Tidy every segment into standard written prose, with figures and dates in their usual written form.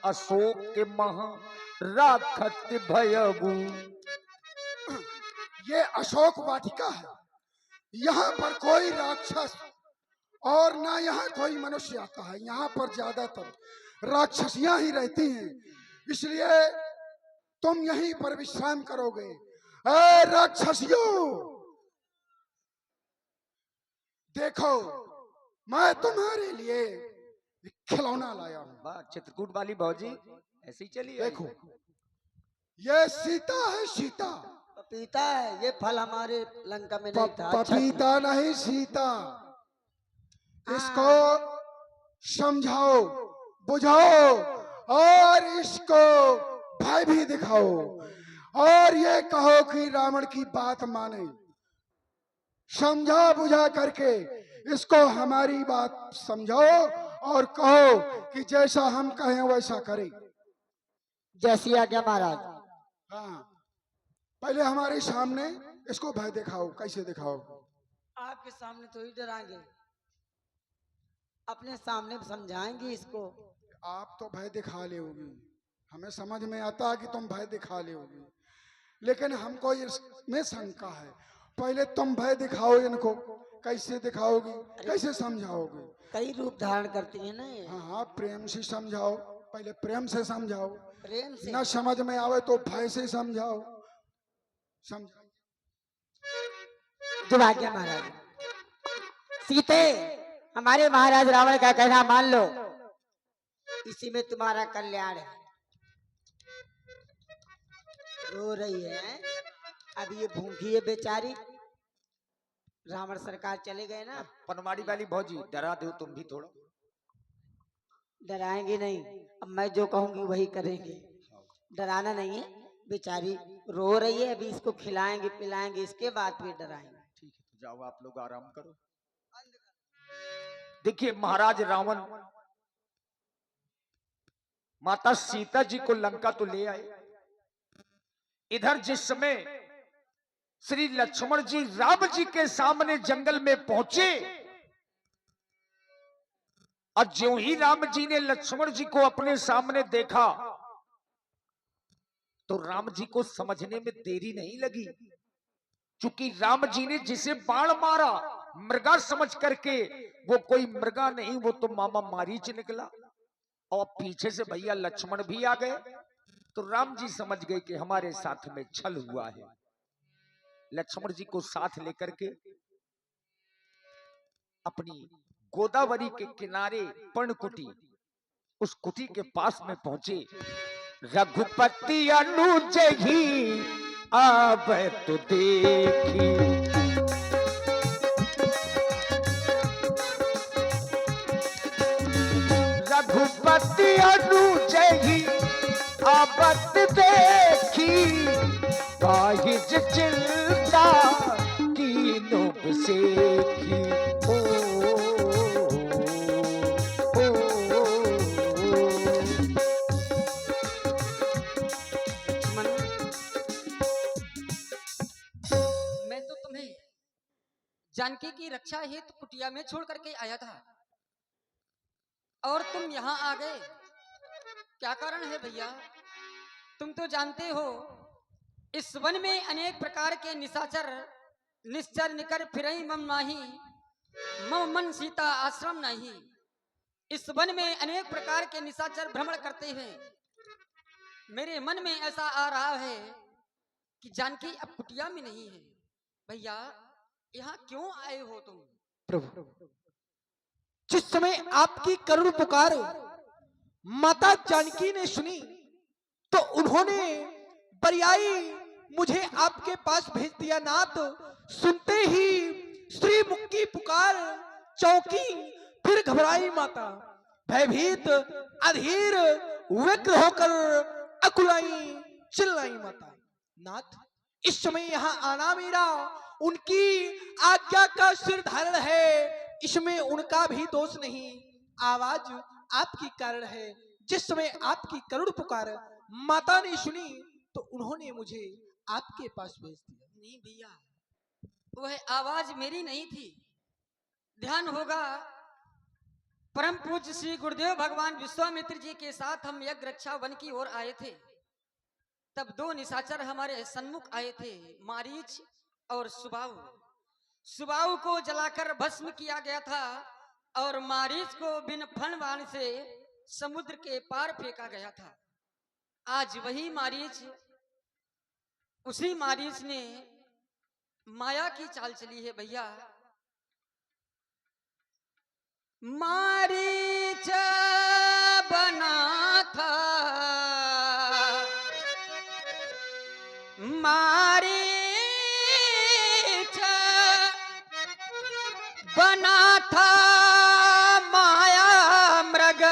अशोक के महा राखत भयबू। ये अशोक वाटिका है। यहाँ पर कोई राक्षस और ना यहाँ कोई मनुष्य आता है। यहाँ पर ज्यादातर राक्षसियां ही रहती हैं, इसलिए तुम यहीं पर विश्राम करोगे। ए राक्षसियों, देखो मैं तुम्हारे लिए खिलौना लाया हूं। वाह, चित्रकूट वाली भौजी ऐसे ही चली। देखो, ये सीता है, सीता। पपीता है, ये फल हमारे लंका में नहीं था। पपीता नहीं, सीता। इसको समझाओ, बुझाओ और इसको भय भी दिखाओ और ये कहो कि रावण की बात माने। समझा बुझा करके इसको हमारी बात समझाओ और कहो कि जैसा हम कहें वैसा करे। जैसी आज्ञा महाराज। हाँ, पहले हमारे सामने इसको भय दिखाओ। कैसे दिखाओ? आपके सामने तो ही डराएंगे, अपने सामने समझाएंगे इसको। आप तो भय दिखा लोगी, हमें समझ में आता है कि तुम भय दिखा लोगी, लेकिन हमको इसमें शंका है। पहले तुम भय दिखाओ इनको। कैसे दिखाओगी, कैसे समझाओगे? कई रूप धारण करती है ना ये। हाँ हाँ, प्रेम से समझाओ। पहले प्रेम से समझाओ, प्रेम से न समझ में आवे तो भय से समझाओ। समझाओ। जब आज्ञा महाराज। सीते, हमारे महाराज रावण का कहना मान लो, इसी में तुम्हारा कल्याण है। रो रही है, अब ये भूखी है बेचारी। रावण सरकार चले गए ना। पनवाड़ी वाली भौजी डरा दो तुम भी थोड़ा। डराएंगे नहीं, अब मैं जो कहूंगी वही करेंगे। डराना नहीं है, बेचारी रो रही है, अभी इसको खिलाएंगे पिलाएंगे, इसके बाद फिर डराएंगे। ठीक है, तो जाओ आप लोग आराम करो। देखिए, महाराज रावण माता सीता जी को लंका तो ले आए। इधर जिस समय श्री लक्ष्मण जी राम जी के सामने जंगल में पहुंचे और ज्यों ही राम जी ने लक्ष्मण जी को अपने सामने देखा तो राम जी को समझने में देरी नहीं लगी, क्योंकि राम जी ने जिसे बाण मारा मृगा समझ करके, वो कोई मृगा नहीं, वो तो मामा मारीच निकला। और पीछे से भैया लक्ष्मण भी आ गए, तो राम जी समझ गए कि हमारे साथ में छल हुआ है। लक्ष्मण जी को साथ लेकर के अपनी गोदावरी के किनारे पर्णकुटी, उस कुटी के पास में पहुंचे। रघुपति अनुज ही आब तो देखी, रघुपति अनुज ही आबत देखी, काहिज चिंता कीनो बसेखी। मैं तो तुम्हें जानकी की रक्षा हेतु कुटिया में छोड़ करके आया था और तुम यहाँ आ गए। क्या कारण है भैया? तुम तो जानते हो इस वन में अनेक प्रकार के निशाचर निश्चर निकर फिरई मम नाही, मम मन सीता आश्रम नहीं। इस वन में अनेक प्रकार के निशाचर भ्रमण करते हैं। मेरे मन में ऐसा आ रहा है कि जानकी अब कुटिया में नहीं है। भैया, यहाँ क्यों आए हो तुम? प्रभु, जिस समय आपकी करुण पुकार माता जानकी ने सुनी तो उन्होंने पर्यायी मुझे आपके पास भेज दिया। नाथ, सुनते ही श्री मुख की पुकार चौंकी, फिर घबराई माता, भयभीत अधीर व्यग्र होकर अकुलाई चिल्लाई माता। नाथ, इस समय यहाँ आना मेरा उनकी आज्ञा का सिर धारण है, इसमें उनका भी दोष नहीं। आवाज आपकी कारण है। जिस समय आपकी करुण पुकार माता ने सुनी तो उन्होंने मुझे आपके पास भेज दिया। नहीं भैया, वह आवाज मेरी नहीं थी। ध्यान होगा परम पूज्य श्री गुरुदेव भगवान विश्वामित्र जी के साथ हम यज्ञ रक्षा वन की ओर आए थे। तब दो निशाचर हमारे सन्मुख आए थे, मारीच और सुबाहु। सुबाहु को जलाकर भस्म किया गया था और मारीच को बिन फन बाण से समुद्र के पार फेंका गया था। आज वही मारीच, उसी मारीच ने माया की चाल चली है भैया। मारीच बना था, मारीच बना था माया मृग,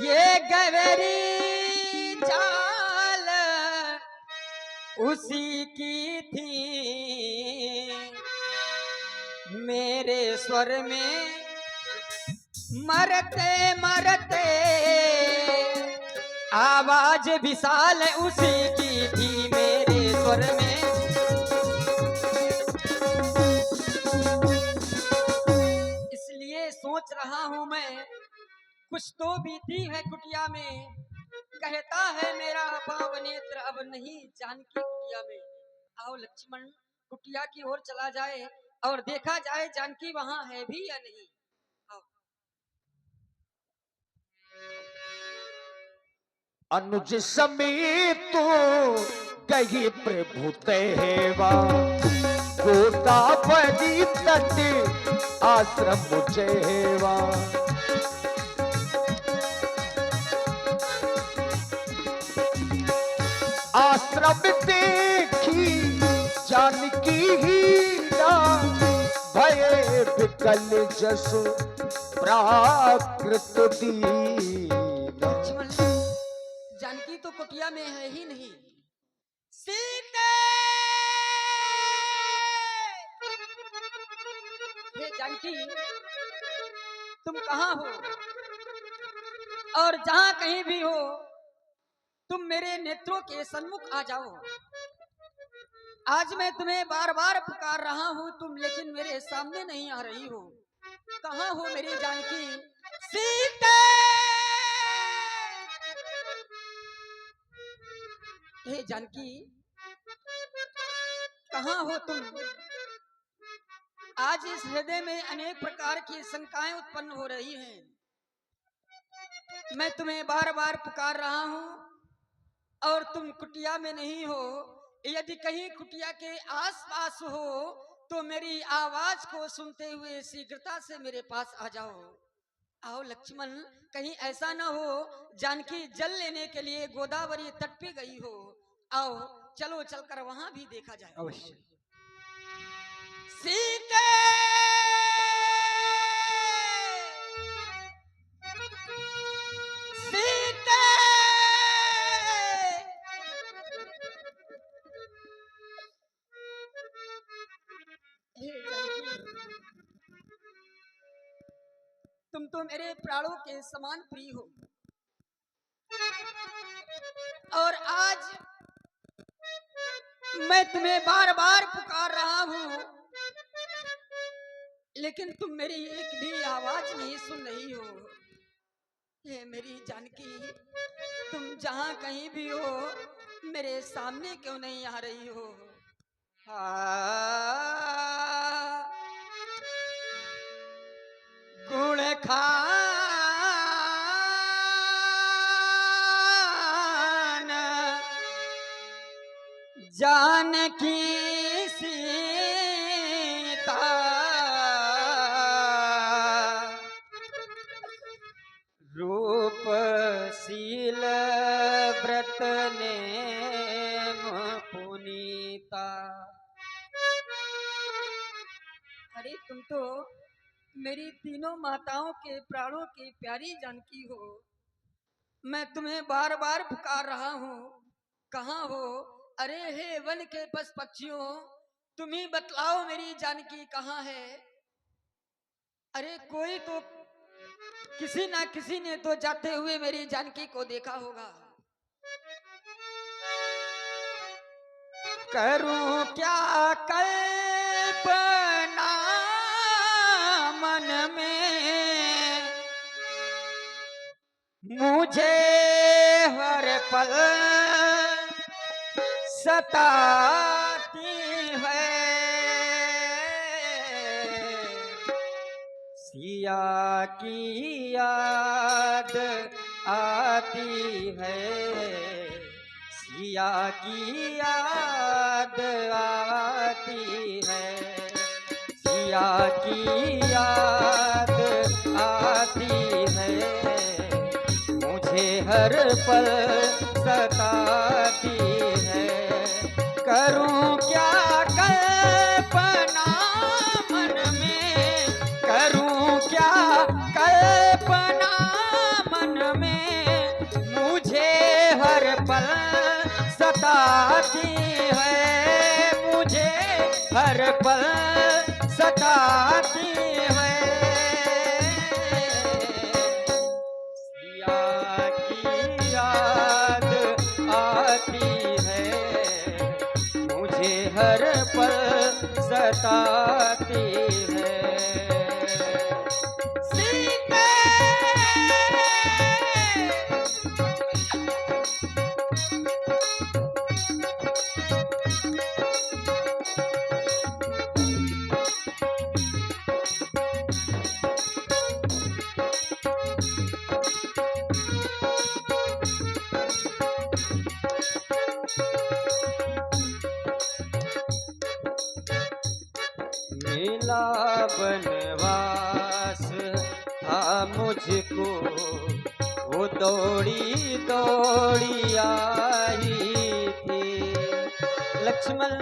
ये गवेरी चाल उसी की थी। मेरे स्वर में मरते मरते आवाज विशाल उसी की थी। मेरे स्वर में इसलिए सोच रहा हूं मैं, कुछ तो बीती है कुटिया में। कहता है मेरा पाव नेत्र अब नहीं जानकी कुटिया में। आओ लक्ष्मण, कुटिया की ओर चला जाए और देखा जाए जानकी वहां है भी या नहीं। आओ। अनुज समेत गई प्रभु तेवा, गोदावरी तट आश्रम जेवा। आश्रम देखी जानकी हीरा, भय विकल जसु प्राकृत दीना। लक्ष्मण, जानकी तो कुटिया में है ही नहीं। सीते, हे जानकी, तुम कहाँ हो? और जहां कहीं भी हो, तुम मेरे नेत्रों के सन्मुख आ जाओ। आज मैं तुम्हें बार बार पुकार रहा हूं, तुम लेकिन मेरे सामने नहीं आ रही हो। कहाँ हो मेरी जानकी? सीते, हे जानकी, कहाँ हो तुम? आज इस हृदय में अनेक प्रकार की शंकाएं उत्पन्न हो रही हैं। मैं तुम्हें बार बार पुकार रहा हूं और तुम कुटिया में नहीं हो। यदि कहीं कुटिया के आसपास हो तो मेरी आवाज को सुनते हुए शीघ्रता से मेरे पास आ जाओ। आओ लक्ष्मण, कहीं ऐसा ना हो जानकी जल लेने के लिए गोदावरी तट पे गई हो। आओ चलो, चलकर वहां भी देखा जाए। अवश्य। सीते, सीते, हे जानकी, तुम तो मेरे प्राणों के समान प्रिय हो और आज मैं तुम्हें बार बार पुकार रहा हूं, लेकिन तुम मेरी एक भी आवाज नहीं सुन रही हो। ये मेरी जानकी, तुम जहां कहीं भी हो मेरे सामने क्यों नहीं आ रही हो? गुण खान जानकी सीता, रूपशील व्रत नेम पुनीता। अरे तुम तो मेरी तीनों माताओं के प्राणों की प्यारी जानकी हो। मैं तुम्हें बार बार पुकार रहा हूँ, कहाँ हो? अरे हे वन के पशु पक्षियों, तुम ही बतलाओ मेरी जानकी कहाँ है? अरे कोई तो, किसी ना किसी ने तो जाते हुए मेरी जानकी को देखा होगा। करूं क्या कल्पना मन में मुझे हर पल सताती है। सिया की याद आती है, सिया की याद आती है, सिया की याद आती है, मुझे हर पल सताती है। करूं क्या कल्पना मन में, करूं क्या कल्पना मन में, मुझे हर पल सताती है, मुझे हर पल सताती है। सिया की याद आती है, मुझे हर पल सताती है। सीते मिला बनवास था मुझको, वो दौड़ी दौड़ी आई थी। लक्ष्मण,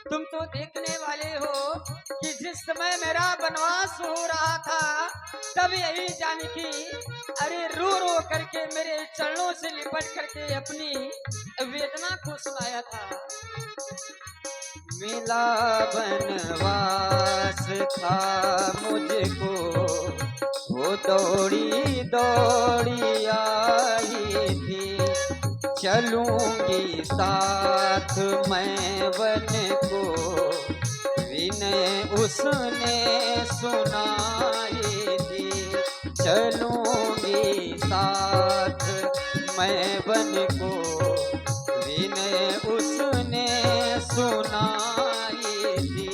तुम तो देखने वाले हो कि जिस समय मेरा वनवास हो रहा था, तब यही जानकी अरे रो रो करके मेरे चरणों से लिपट करके अपनी वेदना को सुनाया था। मिला बनवास था मुझको, वो दौड़ी दौड़ी आई थी। चलूंगी साथ मैं वन को, विनय उसने सुनाई थी। चलूंगी साथ मैं वन को, विनय उसने सुनाई थी।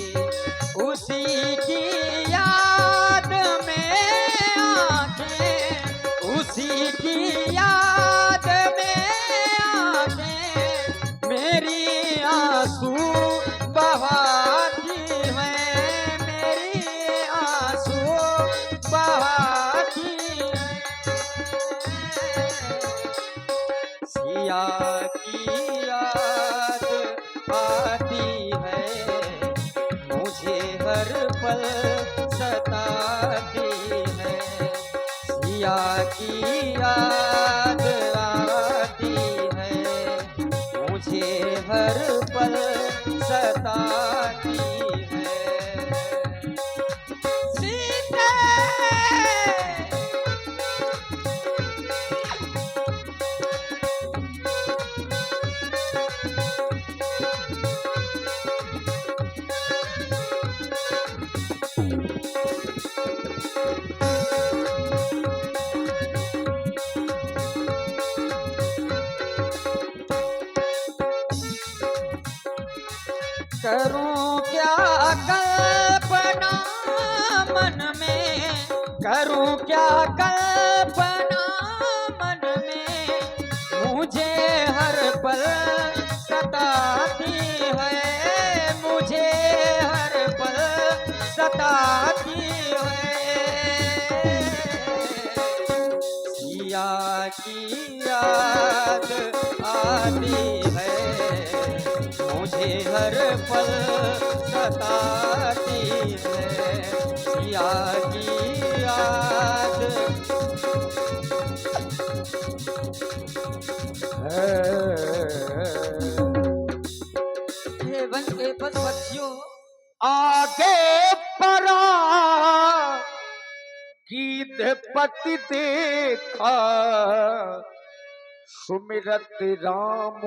उसी की याद में आंखें, उसी की याद में आंखें मेरी आंसू बहाती हैं, मेरी आंसू बहाती हैं। सिया की याद आती है, मुझे हर पल सताती है। सिया की याद आती है, मुझे हर पल सताती है। सीते करूं क्या कल्पना मन में, करूं क्या कल्पना मन में, मुझे हर पल सताती है, मुझे हर पल सताती है। सिया की याद आती है, मुझे हर पल सताती है। सिया की याद हे वन के पशु पक्षियों, आगे परा गीत पति देखा, सुमिरत राम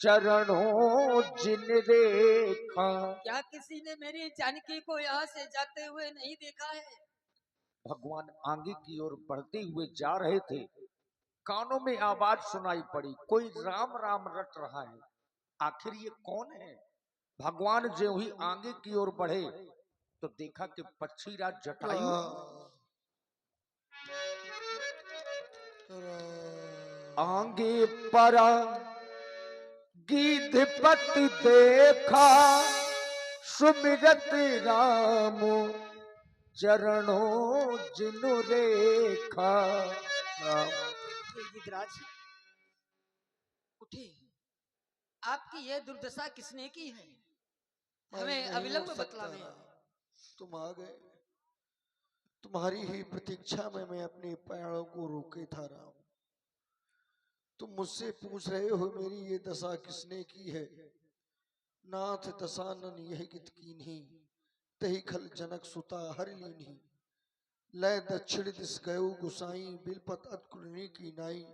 चरणों जिन रेखा। क्या किसी ने मेरी जानकी को यहाँ से जाते हुए नहीं देखा है? भगवान आगे की ओर बढ़ते हुए जा रहे थे, कानों में आवाज सुनाई पड़ी, कोई राम राम रट रहा है। आखिर ये कौन है? भगवान जो ही आगे की ओर बढ़े तो देखा कि पक्षीराज जटायु आगे परा गीधपति देखा, सुमिरत राम चरणों जिनु रेखा। हे गिरिराज, उठे। आपकी यह दुर्दशा किसने की है? हमें अविलंब बतलावे। तुम आ गए। तुम्हारी ही प्रतीक्षा में मैं अपने पैरों को रोके था राम। तुम मुझसे पूछ रहे हो मेरी ये दशा किसने की है। नाथ दशानन यह गीत कीन्ही, तही खल जनक सुता हर लीन्ही। लय दक्षिण दिस गयो गुसाई, बिलपत अतकुलनी की नाई।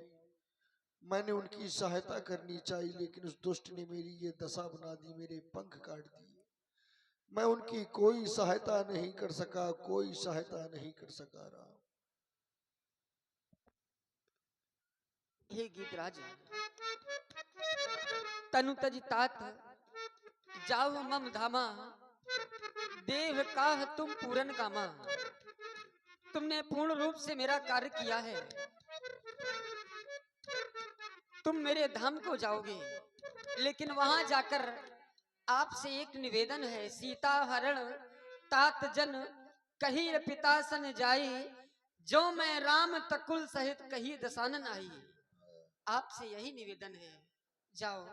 मैंने उनकी सहायता करनी चाहिए, लेकिन उस दुष्ट ने मेरी ये दशा बना दी, मेरे पंख काट दिए। मैं उनकी कोई सहायता नहीं कर सका, कोई सहायता नहीं कर सका राम। हे गीतराज, तनु तज तात जाओ मम धामा, देव काह तुम पूरन कामा। तुमने पूर्ण रूप से मेरा कार्य किया है, तुम मेरे धाम को जाओगे, लेकिन वहां जाकर आपसे एक निवेदन है। सीता हरण तात जन कही पिता सन जाई, जो मैं राम तकुल सहित कही दशानन आई। आपसे यही निवेदन है, जाओ,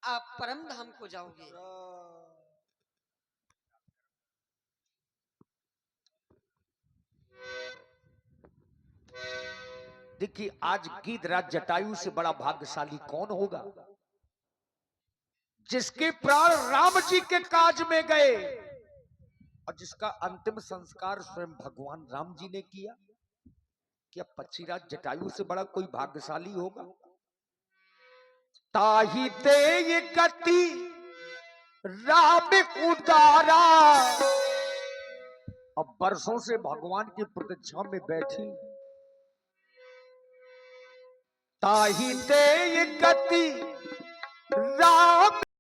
आप परम धाम को जाओगे। देखिए, आज गीधराज जटायु से बड़ा भाग्यशाली कौन होगा, जिसके प्राण राम जी के काज में गए और जिसका अंतिम संस्कार स्वयं भगवान राम जी ने किया। क्या पक्षीराज जटायु से बड़ा कोई भाग्यशाली होगा? ताही ते ये गति राम उदारा, अब वर्षों से भगवान की प्रतीक्षा में बैठी। ताही ते ये गति राम